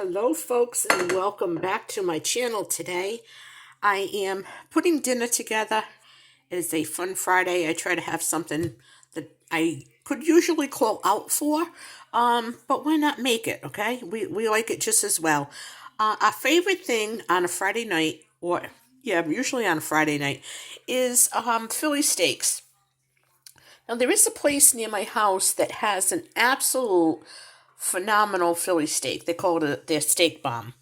Hello folks, and welcome back to my channel. Today I am putting dinner together. It is a fun Friday. I try to have something that I could usually call out for, but why not make it, okay? We like it just as well. Our favorite thing on a Friday night, usually on a Friday night, is Philly steaks. Now there is a place near my house that has an absolute phenomenal Philly steak. They call it their steak bomb.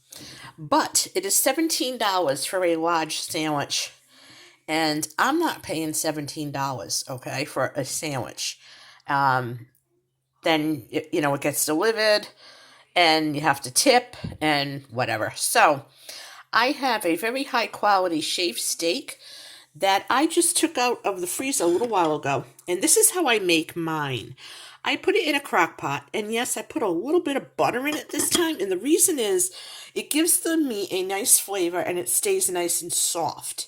But it is $17 for a large sandwich. And I'm not paying $17, okay, for a sandwich. Then, it gets delivered and you have to tip and whatever. So I have a very high quality shaved steak that I just took out of the freezer a little while ago. And this is how I make mine. I put it in a crock pot, and yes, I put a little bit of butter in it this time, and the reason is it gives the meat a nice flavor and it stays nice and soft.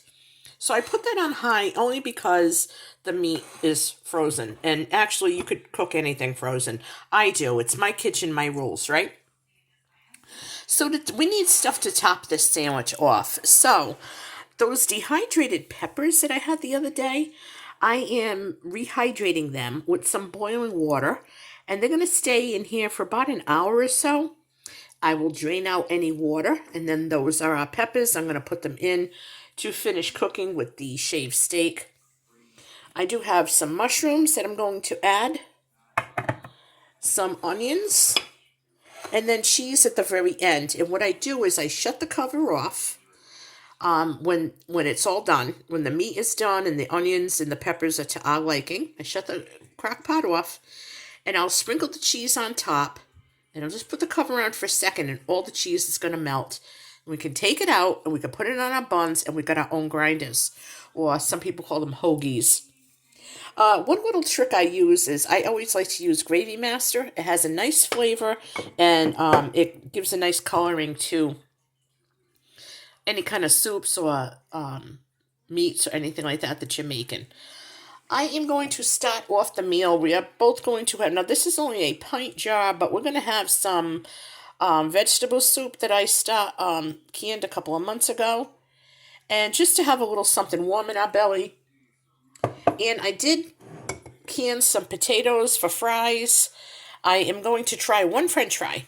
So I put that on high only because the meat is frozen, and actually you could cook anything frozen. I do. It's my kitchen, my rules, right? So we need stuff to top this sandwich off. So those dehydrated peppers that I had the other day, I am rehydrating them with some boiling water, and they're going to stay in here for about an hour or so. I will drain out any water, and then those are our peppers. I'm going to put them in to finish cooking with the shaved steak. I do have some mushrooms that I'm going to add, some onions, and then cheese at the very end. And what I do is I shut the cover off. When it's all done, when the meat is done and the onions and the peppers are to our liking, I shut the crock pot off, and I'll sprinkle the cheese on top, and I'll just put the cover on for a second, and all the cheese is going to melt. And we can take it out, and we can put it on our buns, and we got our own grinders, or some people call them hoagies. One little trick I use is I always like to use Gravy Master. It has a nice flavor, and it gives a nice coloring to any kind of soups or meats or anything like that you're making. I am going to start off the meal. We are both going to have, now this is only a pint jar, but we're going to have some vegetable soup that I canned a couple of months ago. And just to have a little something warm in our belly. And I did can some potatoes for fries. I am going to try one French fry.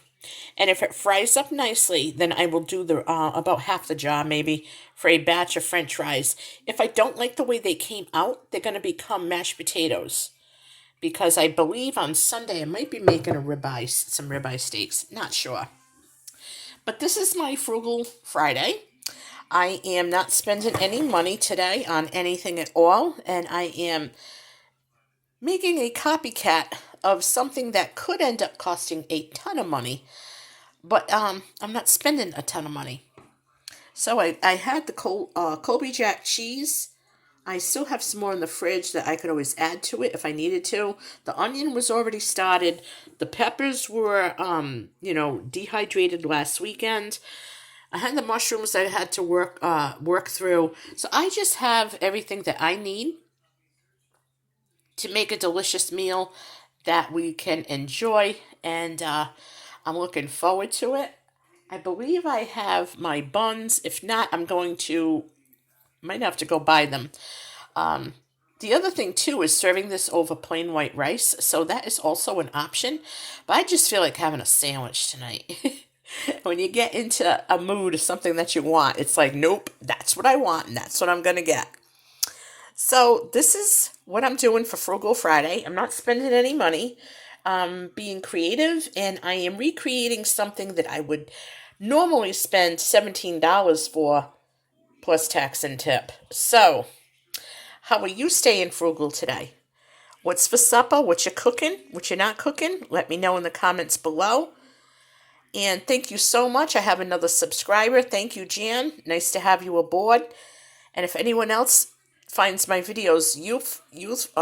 And if it fries up nicely, then I will do the about half the jar maybe for a batch of French fries. If I don't like the way they came out, they're going to become mashed potatoes. Because I believe on Sunday I might be making some ribeye steaks. Not sure. But this is my frugal Friday. I am not spending any money today on anything at all. And I am making a copycat of something that could end up costing a ton of money. But I'm not spending a ton of money. So I had the Colby Jack cheese. I still have some more in the fridge that I could always add to it if I needed to. The onion was already started. The peppers were, dehydrated last weekend. I had the mushrooms that I had to work through. So I just have everything that I need to make a delicious meal that we can enjoy, and I'm looking forward to it. I believe I have my buns. If not, might have to go buy them. The other thing, too, is serving this over plain white rice, so that is also an option. But I just feel like having a sandwich tonight. When you get into a mood of something that you want, it's like, nope, that's what I want, and that's what I'm going to get. So this is what I'm doing for Frugal Friday. I'm not spending any money. Being creative, and I am recreating something that I would normally spend $17 for, plus tax and tip. So, how are you staying frugal today? What's for supper? What you cooking? What you're not cooking? Let me know in the comments below. And thank you so much. I have another subscriber. Thank you, Jan. Nice to have you aboard. And if anyone else finds my videos useful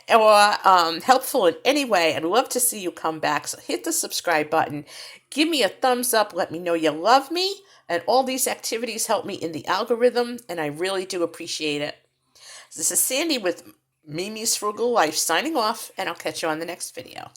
or helpful in any way, I'd love to see you come back. So hit the subscribe button. Give me a thumbs up. Let me know you love me. And all these activities help me in the algorithm, and I really do appreciate it. This is Sandy with Mimi's Frugal Life signing off, and I'll catch you on the next video.